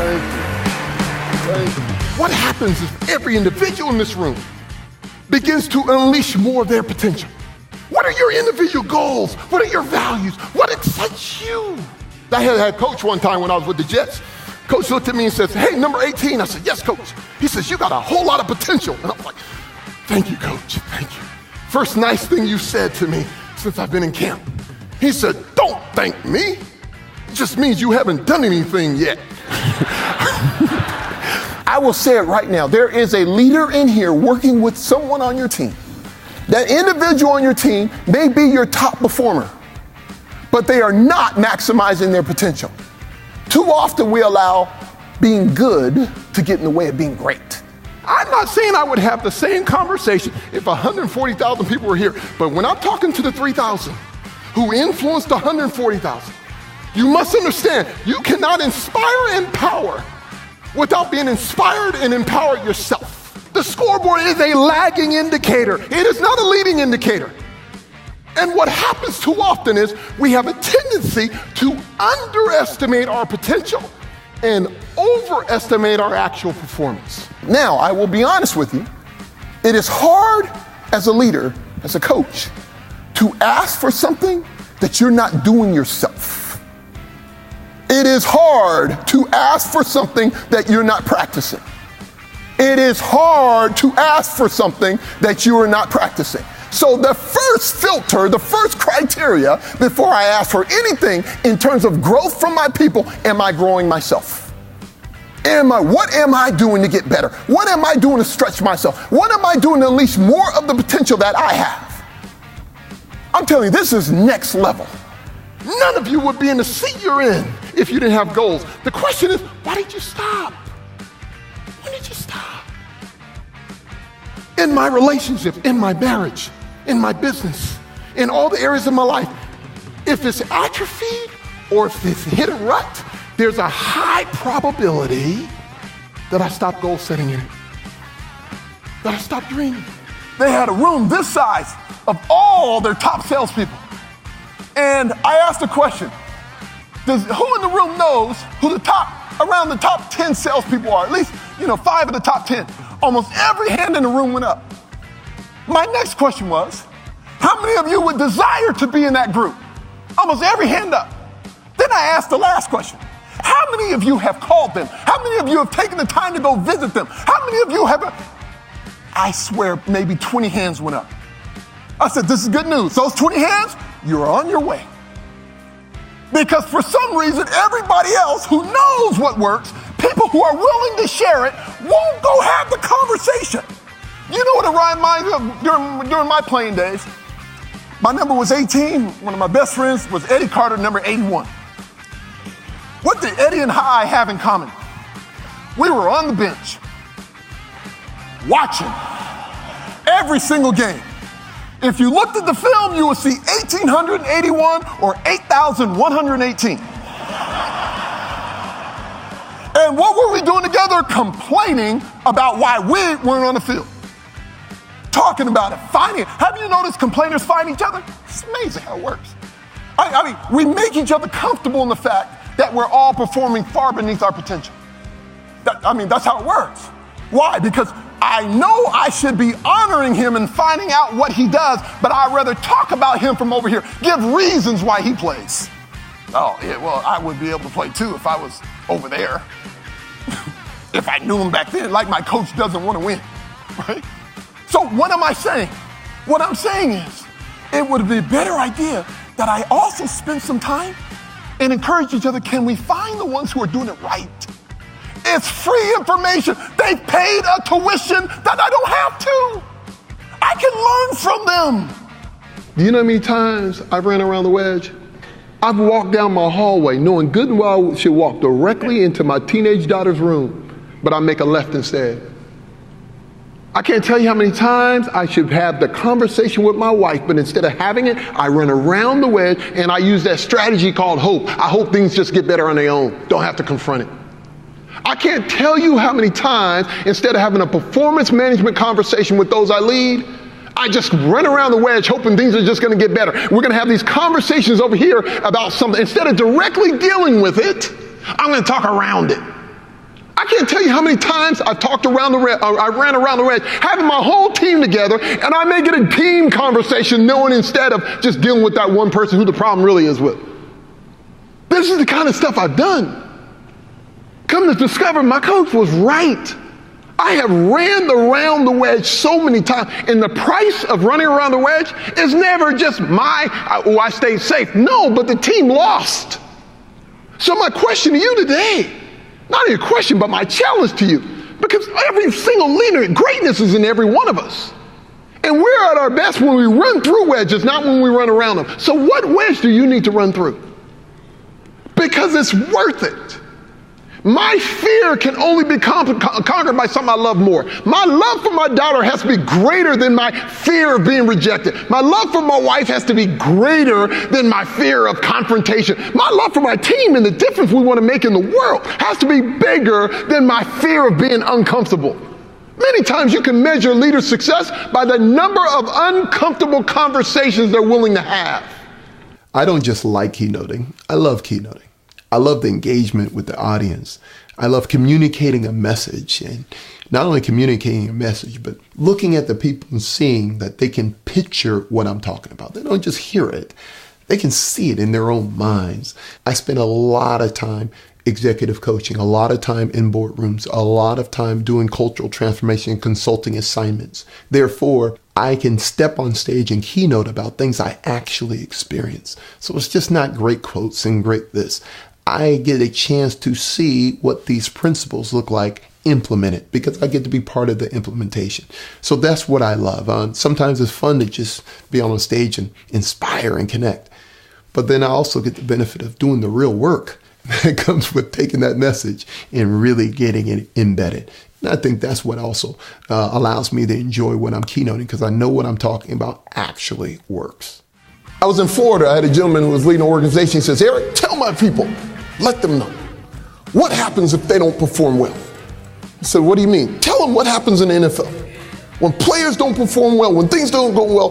Thank you. Thank you. What happens if every individual in this room begins to unleash more of their potential? What are your individual goals? What are your values? What excites you? I had a coach one time when I was with the Jets. Coach looked at me and says, "Hey, number 18. I said, "Yes, coach." He says, "You got a whole lot of potential." And I was like, "Thank you, coach. Thank you. First nice thing you said to me since I've been in camp." He said, "Don't thank me. It just means you haven't done anything yet." I will say it right now. There is a leader in here working with someone on your team. That individual on your team may be your top performer, but they are not maximizing their potential. Too often we allow being good to get in the way of being great. I'm not saying I would have the same conversation if 140,000 people were here, but when I'm talking to the 3,000 who influenced 140,000, you must understand, you cannot inspire and empower without being inspired and empowered yourself. The scoreboard is a lagging indicator. It is not a leading indicator. And what happens too often is we have a tendency to underestimate our potential and overestimate our actual performance. Now, I will be honest with you. It is hard as a leader, as a coach, to ask for something that you're not doing yourself. It is hard to ask for something that you're not practicing. It is hard to ask for something that you are not practicing. So the first filter, the first criteria before I ask for anything in terms of growth from my people, am I growing myself? What am I doing to get better? What am I doing to stretch myself? What am I doing to unleash more of the potential that I have? I'm telling you, this is next level. None of you would be in the seat you're in if you didn't have goals. The question is, why did you stop? When did you stop? In my relationship, in my marriage, in my business, in all the areas of my life, if it's atrophied or if it's hit a rut, there's a high probability that I stop goal setting in it, that I stop dreaming. They had a room this size of all their top salespeople. And I asked the question, who in the room knows who around the top 10 salespeople are? At least, 5 of the top 10. Almost every hand in the room went up. My next question was, how many of you would desire to be in that group? Almost every hand up. Then I asked the last question. How many of you have called them? How many of you have taken the time to go visit them? How many of you have? I swear maybe 20 hands went up. I said, this is good news. Those 20 hands, you're on your way. Because for some reason, everybody else who knows what works, people who are willing to share it, won't go have the conversation. You know what it reminds me of during my playing days? My number was 18. One of my best friends was Eddie Carter, number 81. What did Eddie and I have in common? We were on the bench, watching every single game. If you looked at the film, you would see 1,881 or 8,118. And what were we doing together? Complaining about why we weren't on the field. Talking about it, fighting it. Have you noticed complainers fight each other? It's amazing how it works. I mean, we make each other comfortable in the fact that we're all performing far beneath our potential. That's how it works. Why? Because I know I should be honoring him and finding out what he does, but I'd rather talk about him from over here, give reasons why he plays. Oh, yeah, well, I would be able to play too if I was over there. If I knew him back then, like my coach doesn't want to win, right? So what am I saying? What I'm saying is, it would be a better idea that I also spend some time and encourage each other. Can we find the ones who are doing it right? It's free information. They paid a tuition that I don't have to. I can learn from them. Do you know how many times I've ran around the wedge? I've walked down my hallway knowing good and well I should walk directly into my teenage daughter's room, but I make a left instead. I can't tell you how many times I should have the conversation with my wife, but instead of having it, I run around the wedge and I use that strategy called hope. I hope things just get better on their own. Don't have to confront it. I can't tell you how many times, instead of having a performance management conversation with those I lead, I just run around the wedge hoping things are just going to get better. We're going to have these conversations over here about something. Instead of directly dealing with it, I'm going to talk around it. I can't tell you how many times I've talked around the I ran around the wedge, having my whole team together, and I make it a team conversation, knowing instead of just dealing with that one person who the problem really is with. This is the kind of stuff I've done. Come to discover, my coach was right. I have ran around the wedge so many times, and the price of running around the wedge is never just I stayed safe. No, but the team lost. So my question to you today, not a question, but my challenge to you, because every single leader, greatness is in every one of us. And we're at our best when we run through wedges, not when we run around them. So what wedge do you need to run through? Because it's worth it. My fear can only be conquered by something I love more. My love for my daughter has to be greater than my fear of being rejected. My love for my wife has to be greater than my fear of confrontation. My love for my team and the difference we want to make in the world has to be bigger than my fear of being uncomfortable. Many times you can measure leaders' success by the number of uncomfortable conversations they're willing to have. I don't just like keynoting. I love keynoting. I love the engagement with the audience. I love communicating a message, and not only communicating a message, but looking at the people and seeing that they can picture what I'm talking about. They don't just hear it. They can see it in their own minds. I spend a lot of time executive coaching, a lot of time in boardrooms, a lot of time doing cultural transformation and consulting assignments. Therefore, I can step on stage and keynote about things I actually experience. So it's just not great quotes and great this. I get a chance to see what these principles look like implemented because I get to be part of the implementation. So that's what I love. Sometimes it's fun to just be on a stage and inspire and connect. But then I also get the benefit of doing the real work that comes with taking that message and really getting it embedded. And I think that's what also allows me to enjoy when I'm keynoting, because I know what I'm talking about actually works. I was in Florida. I had a gentleman who was leading an organization. He says, Eric, tell my people, let them know. What happens if they don't perform well? I said, what do you mean? Tell them what happens in the NFL. When players don't perform well, when things don't go well,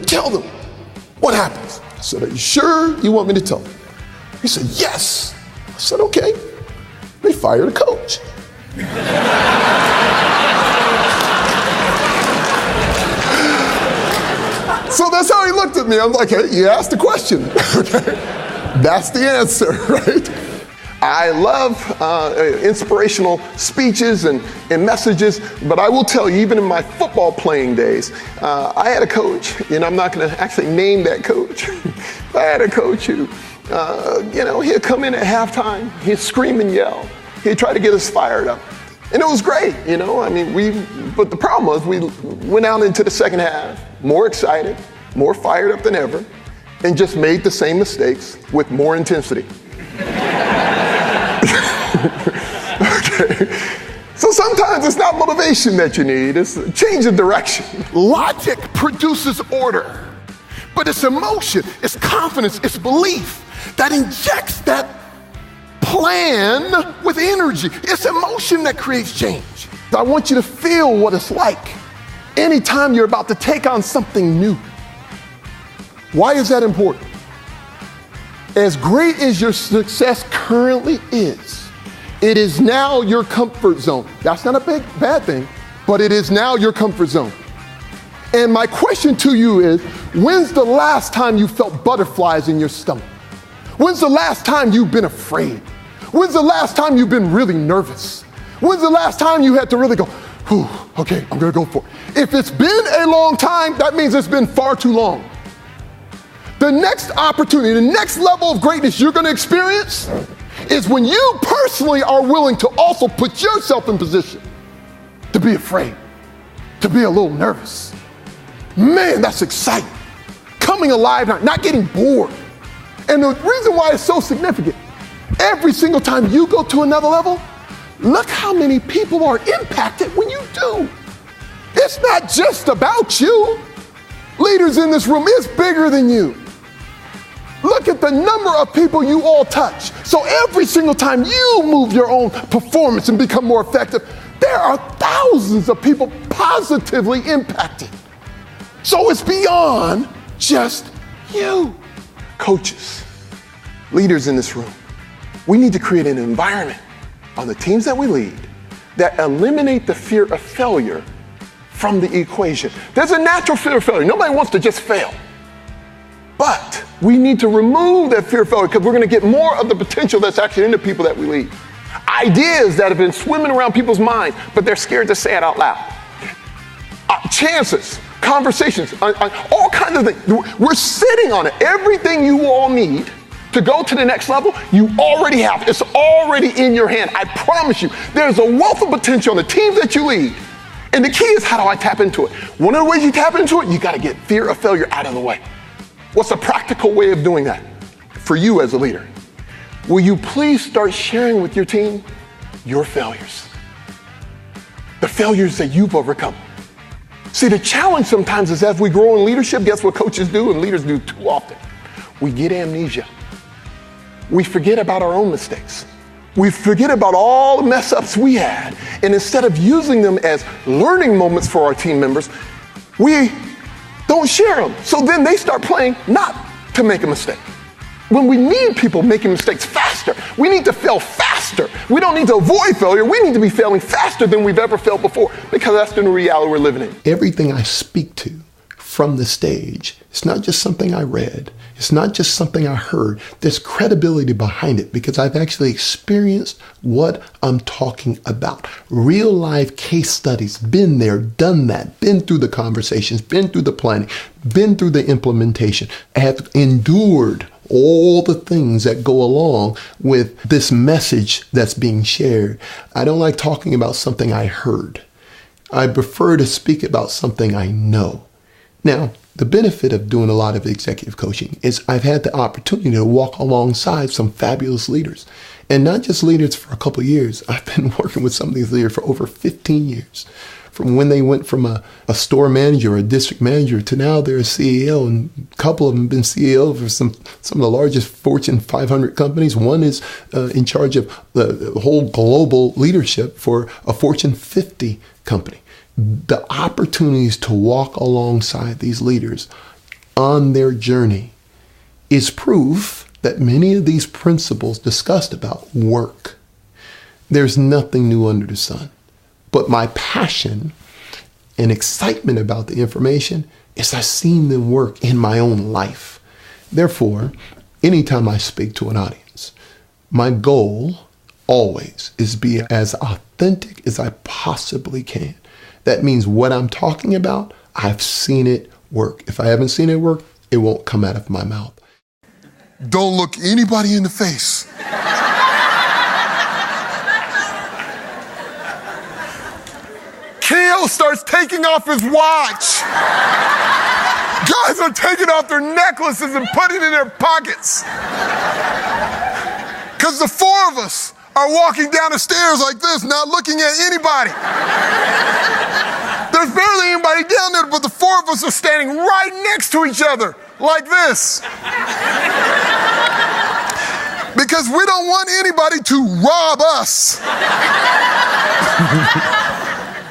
tell them what happens. I said, are you sure you want me to tell them? He said, yes. I said, okay. They fired a coach. So that's how he looked at me. I'm like, hey, you asked the question. That's the answer, right? I love inspirational speeches and messages, but I will tell you, even in my football playing days, I had a coach, and I'm not going to actually name that coach. I had a coach who, he'd come in at halftime, he'd scream and yell. He'd try to get us fired up. And it was great, but the problem was we went out into the second half, more excited, more fired up than ever, and just made the same mistakes with more intensity. Okay. So sometimes it's not motivation that you need, it's a change of direction. Logic produces order, but it's emotion, it's confidence, it's belief that injects that plan with energy. It's emotion that creates change. I want you to feel what it's like anytime you're about to take on something new. Why is that important? As great as your success currently is, it is now your comfort zone. That's not a bad thing, but it is now your comfort zone. And my question to you is, when's the last time you felt butterflies in your stomach? When's the last time you've been afraid? When's the last time you've been really nervous? When's the last time you had to really go, whew, okay, I'm gonna go for it. If it's been a long time, that means it's been far too long. The next opportunity, the next level of greatness you're gonna experience is when you personally are willing to also put yourself in position to be afraid, to be a little nervous. Man, that's exciting. Coming alive, not getting bored. And the reason why it's so significant, every single time you go to another level, look how many people are impacted when you do. It's not just about you. Leaders in this room, it's bigger than you. Look at the number of people you all touch. So every single time you move your own performance and become more effective, there are thousands of people positively impacted. So it's beyond just you. Coaches, leaders in this room, we need to create an environment on the teams that we lead that eliminate the fear of failure from the equation. There's a natural fear of failure. Nobody wants to just fail. But we need to remove that fear of failure because we're going to get more of the potential that's actually in the people that we lead. Ideas that have been swimming around people's minds, but they're scared to say it out loud. Chances, conversations, all kinds of things. We're sitting on it. Everything you all need to go to the next level, you already have. It's already in your hand. I promise you, there's a wealth of potential on the teams that you lead. And the key is, how do I tap into it? One of the ways you tap into it, you got to get fear of failure out of the way. What's a practical way of doing that for you as a leader? Will you please start sharing with your team your failures? The failures that you've overcome. See, the challenge sometimes is, as we grow in leadership, guess what coaches do and leaders do too often? We get amnesia. We forget about our own mistakes. We forget about all the mess ups we had. And instead of using them as learning moments for our team members, we don't share them. So then they start playing not to make a mistake. When we need people making mistakes faster, we need to fail faster. We don't need to avoid failure. We need to be failing faster than we've ever failed before, because that's the new reality we're living in. Everything I speak to from the stage, it's not just something I read. It's not just something I heard. There's credibility behind it because I've actually experienced what I'm talking about. Real life case studies, been there, done that, been through the conversations, been through the planning, been through the implementation, have endured all the things that go along with this message that's being shared. I don't like talking about something I heard. I prefer to speak about something I know. Now, the benefit of doing a lot of executive coaching is I've had the opportunity to walk alongside some fabulous leaders, and not just leaders for a couple of years. I've been working with some of these leaders for over 15 years. From when they went from a store manager or a district manager to now they're a CEO, and a couple of them have been CEO for some of the largest Fortune 500 companies. One is in charge of the whole global leadership for a Fortune 50 company. The opportunities to walk alongside these leaders on their journey is proof that many of these principles discussed about work. There's nothing new under the sun. But my passion and excitement about the information is I've seen them work in my own life. Therefore, anytime I speak to an audience, my goal always is to be as authentic as I possibly can. That means what I'm talking about, I've seen it work. If I haven't seen it work, it won't come out of my mouth. Don't look anybody in the face. Kale starts taking off his watch. Guys are taking off their necklaces and putting it in their pockets. Because the four of us are walking down the stairs like this, not looking at anybody. There's barely anybody down there, but the four of us are standing right next to each other like this. Because we don't want anybody to rob us.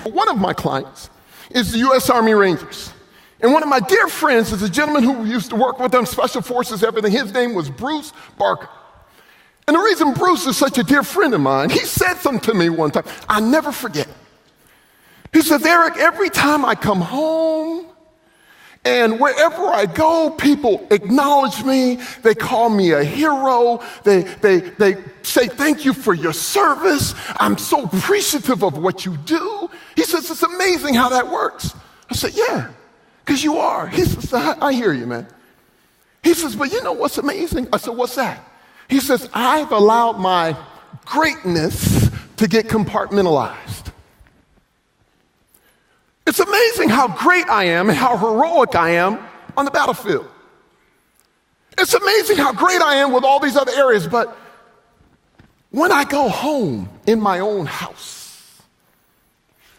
One of my clients is the U.S. Army Rangers. And one of my dear friends is a gentleman who used to work with them, Special Forces, everything. His name was Bruce Barker. And the reason Bruce is such a dear friend of mine, he said something to me one time I never forget. He says, Eric, every time I come home and wherever I go, people acknowledge me. They call me a hero. They say thank you for your service. I'm so appreciative of what you do. He says, it's amazing how that works. I said, yeah, because you are. He says, I hear you, man. He says, but you know what's amazing? I said, what's that? He says, I've allowed my greatness to get compartmentalized. It's amazing how great I am and how heroic I am on the battlefield. It's amazing how great I am with all these other areas, but when I go home in my own house,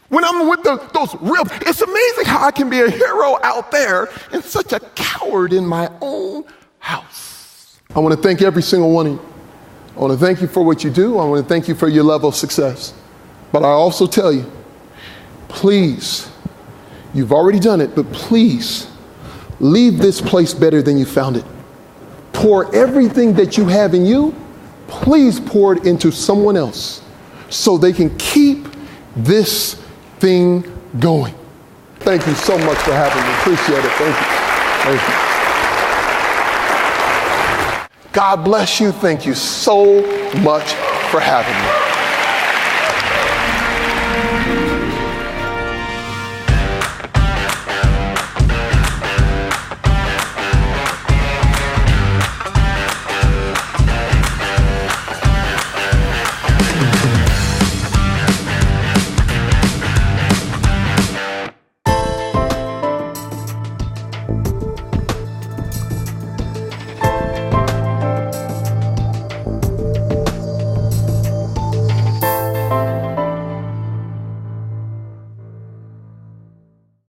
when I'm with those real, it's amazing how I can be a hero out there and such a coward in my own house. I want to thank every single one of you. I want to thank you for what you do. I want to thank you for your level of success. But I also tell you, please, you've already done it, but please leave this place better than you found it. Pour everything that you have in you, please pour it into someone else so they can keep this thing going. Thank you so much for having me. Appreciate it. Thank you. Thank you. God bless you. Thank you so much for having me.